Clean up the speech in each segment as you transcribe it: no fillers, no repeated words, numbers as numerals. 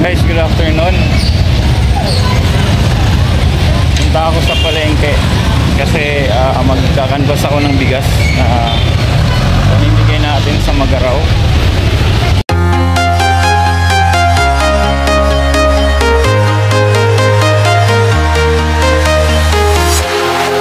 Guys, good afternoon. Punta ako sa palengke kasi magkakanvas ako ng bigas na pamimigay natin sa Magaraw.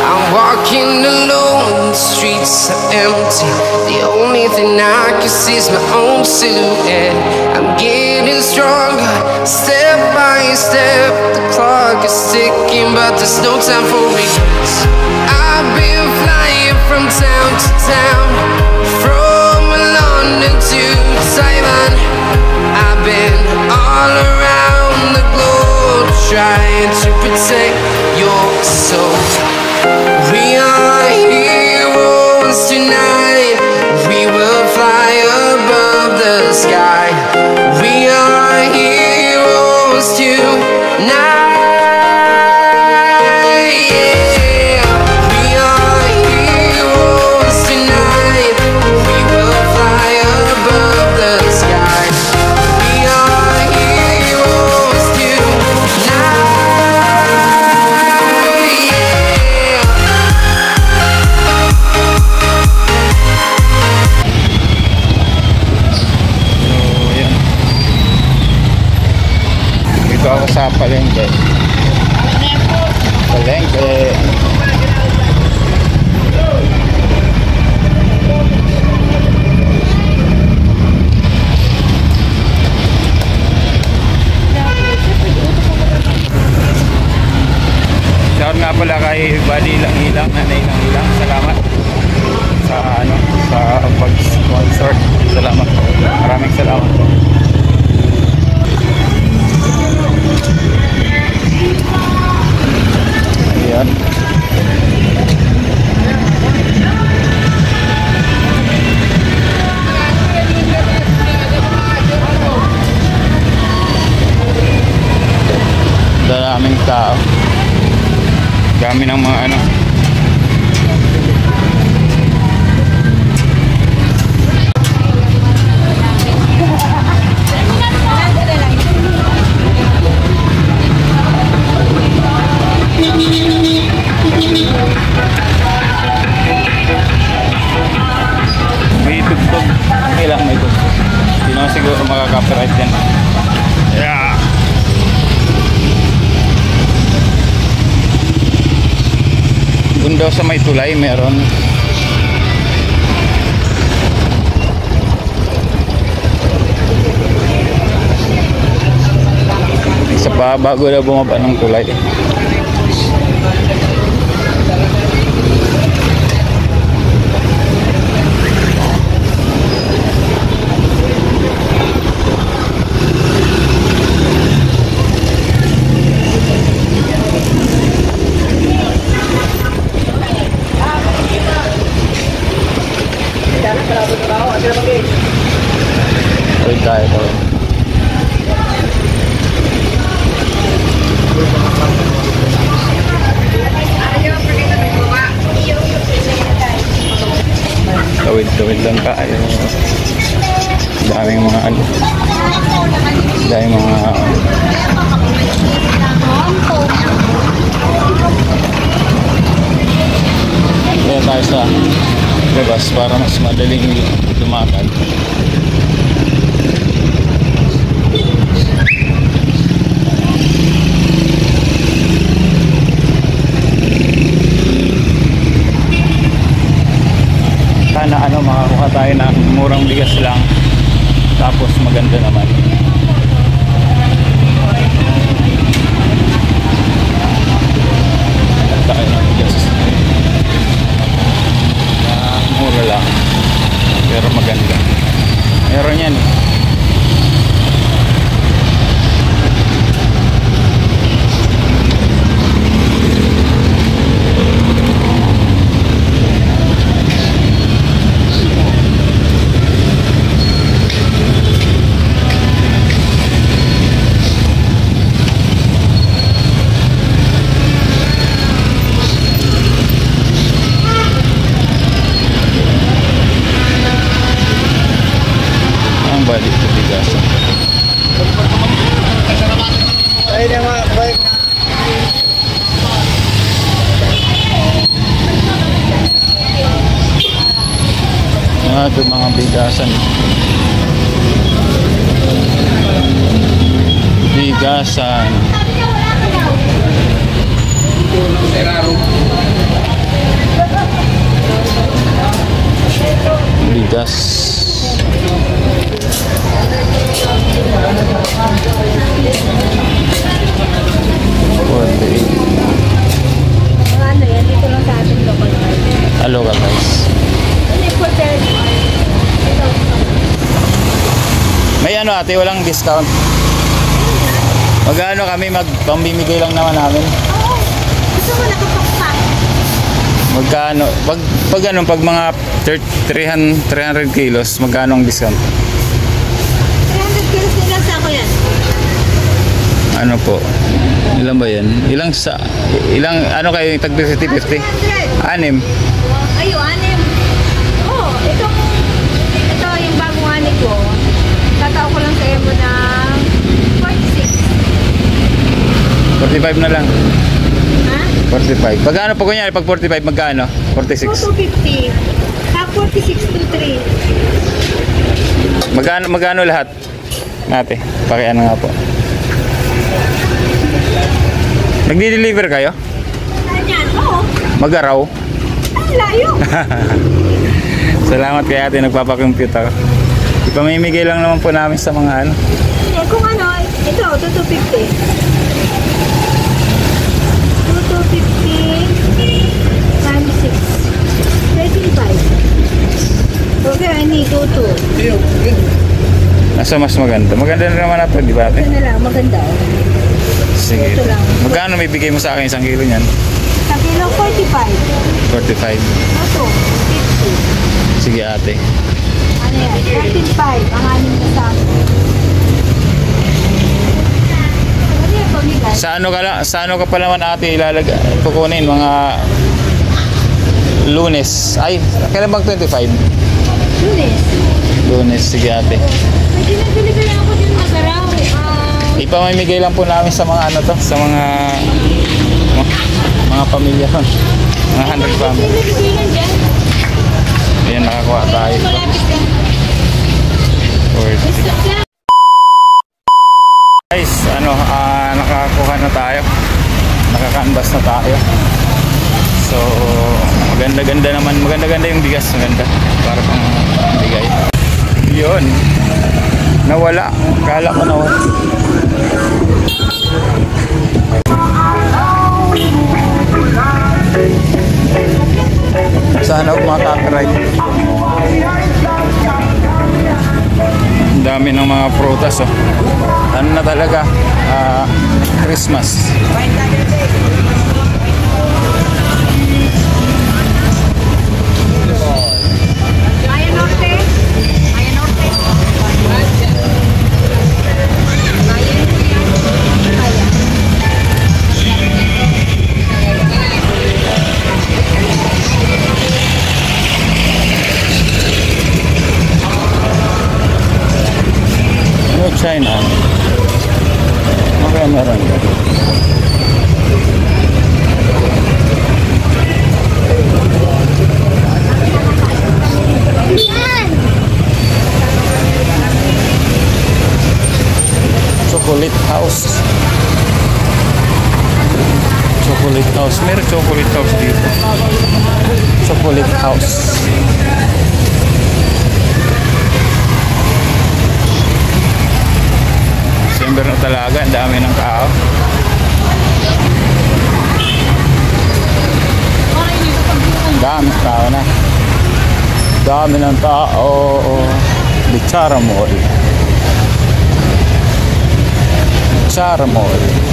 I'm walking alone, the streets are empty. The only thing I can see is my own silhouette. I'm getting stronger, step by step. The clock is ticking, but there's no time for regrets. I've been flying from town to town, from London to Taiwan. I've been all around the globe, trying to protect your soul. We are heroes tonight. We will fly above the sky. We are heroes tonight. Yeah. We are heroes tonight. We will fly above the sky. We are heroes tonight. Dito ako sa palengke. Shout nga pala kay Buddy Ilang-Ilang, Nanay Ilang-Ilang. Salamat sa sa pag-sponsor. Salamat po. Maraming salamat po. Ayan. Daming tao. Dami ng mga may tugtog. Kailang may tugtog. Hindi naman siguro makaka-copyright yan. Yeah. Doon daw sa may tulay meron. Isa pa bago na bumaba ng tulay. Wait tayo po. Tawid lang tayo. Daming mga daming mga kaya tayo sa labas para mas madaling lumakad. Sana makakuha tayo ng murang bigas lang, tapos maganda naman. Tayo ng bigas mura lang pero maganda. Ito mga bigasan. Bigasan. Bigas. Ano yan? Dito lang sa ating local market. Local rice. Imported. May ano ate, walang discount. Magkano kami, pambimigay lang naman namin. Oo. Gusto mo nakapakpak? Magkano? Pag ano, pag mga 300 kilos, magkano ang discount? 300 kilos nila sa ako yan. Ano po? Ilan ba yan? Ilang, ano kayo yung tag 50-50? 100. Anim. Ayo, anim. Oo, ito yung bagong ani ko. Tatao ko lang sa mo ng 46. 45 na lang. Ha? 45. Pagkano po kunyari? Pag 45, magkano? 46. 250. Sa 46 to 3. Magkano lahat? Nate, pakiano nga po. Nagdi-deliver kayo? Ganyan, oo. Mag-araw? Ang layo. Salamat kay ate, nagpapakompute ako. Ipamimigay lang naman po namin sa mga ano. Kung ano, ito, 250 times 6. 13.5. Okay, I need 22. Nasa mas maganda. Maganda na naman ito, di ba ate? Ito na lang, maganda. Sige. Ito lang. Magkano may bigay mo sa akin isang kilo niyan? Sa kilo, 45. 45. Ito, 50. Sige ate. Ano yan? 13.5. Ang anim na sa akin. Ano yan, pamigay? Sa ano ka pa naman ate kukunin mga Lunes. Ay, kailan bang 25? Lunes. Lunes, sige ate. Pwede nag-deliver ako din masaraw. Ipamimigay lang po namin sa mga ano to, sa mga pamilya. Mga 100 family. Nag-deliver dyan. Ayan, nakakuha tayo. Malapit ka. 40. Guys, ano, nakakuha na tayo. Naka-canvas na tayo. So, maganda-ganda naman. Maganda-ganda yung bigas. Maganda. Para pang bigay. Yun. Nawala. Kala ko nawala. Sana ako makaka-ride. Ang dami ng mga prutas, oh. Ano na talaga? Christmas. Maya Norte. Maya Norte. Ano China? Okay, meron. Chocolate house. Chocolate house. Meron chocolate house dito. Chocolate house. December na talaga. Ang dami ng tao. Dami ng tao na. Dami ng tao. Bichara Mall. Bichara Mall.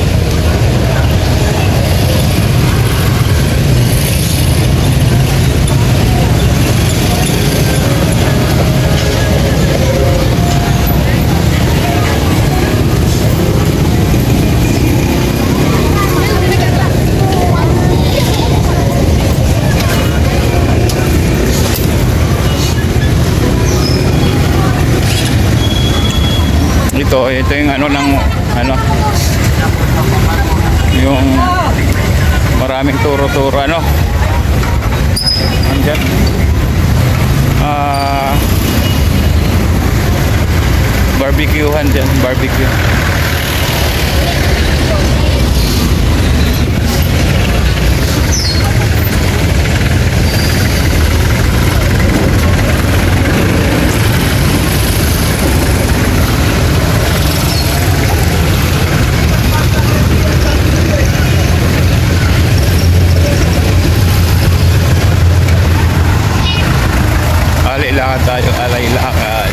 Ito yung ano ng ano yung maraming turo-turo ano andyan barbecuehan dyan, barbecue. Alay-lakad tayo, alay-lakad.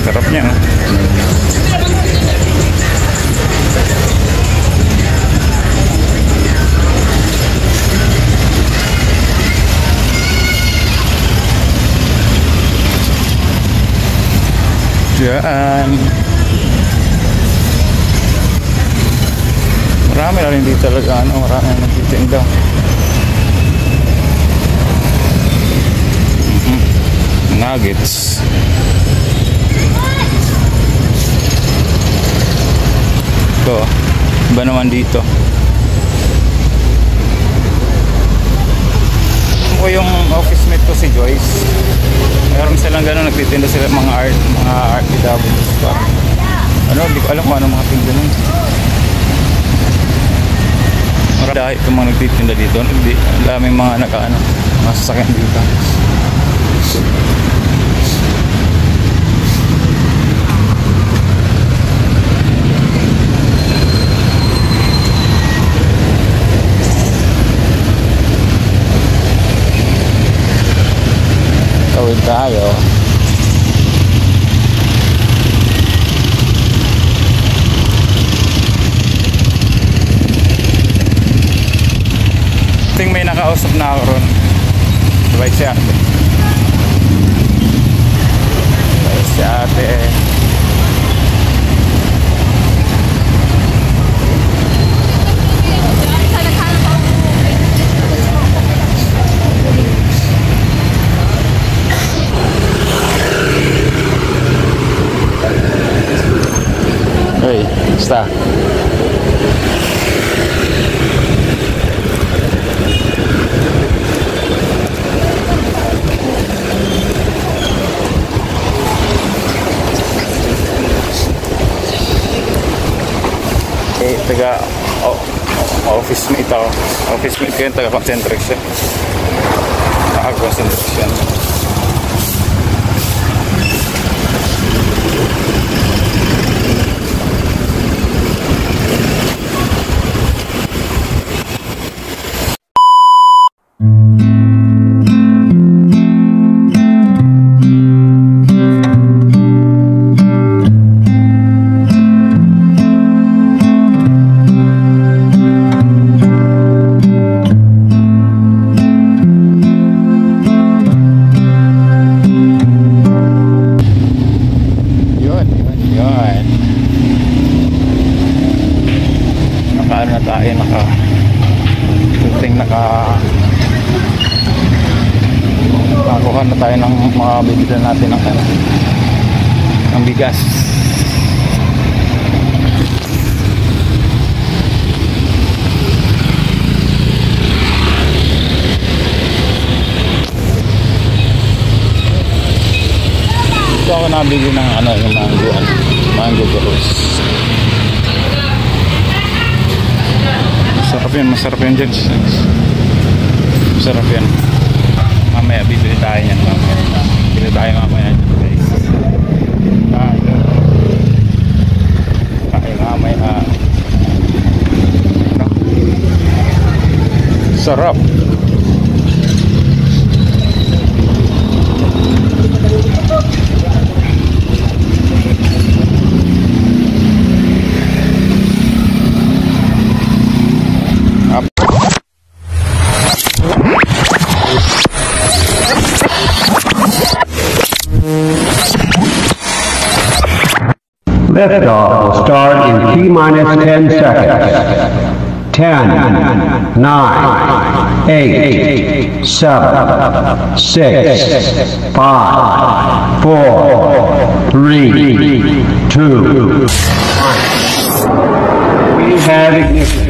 Sarap niya, no? Diyan. Marami na rin dito talaga, ano, marami na nagtitinda. Nuggets. Ito, iba naman dito. Ako yung office mate ko si Joyce. Meron silang gano'n, nagtitinda sila mga RPWs. Ano, hindi ko alam kung ano mga tinda nun. Dahil itong mga nagtitinda dito, ang daming mga mga sasakyan dito. Tawid tayo. May nakausap na ako ron. Sabay si ate. Sabay si ate. Hey, basta. Taga office mate ako. Office mate ko yun, taga concentration. Concentration. Nakakuha na tayo ng mga bibili natin ng bigas. Ito ako nabili ng yung mango juice. Masarap yan dyan. Masarap yan. Mamaya bibili tayo yan. Bibili tayo mamaya dyan, guys. Kain mamaya. Sarap. Liftoff will start in T-minus 10 seconds. 10, 9, 8, 7, 6, 5, 4, 3, 2, 1. We have ignition.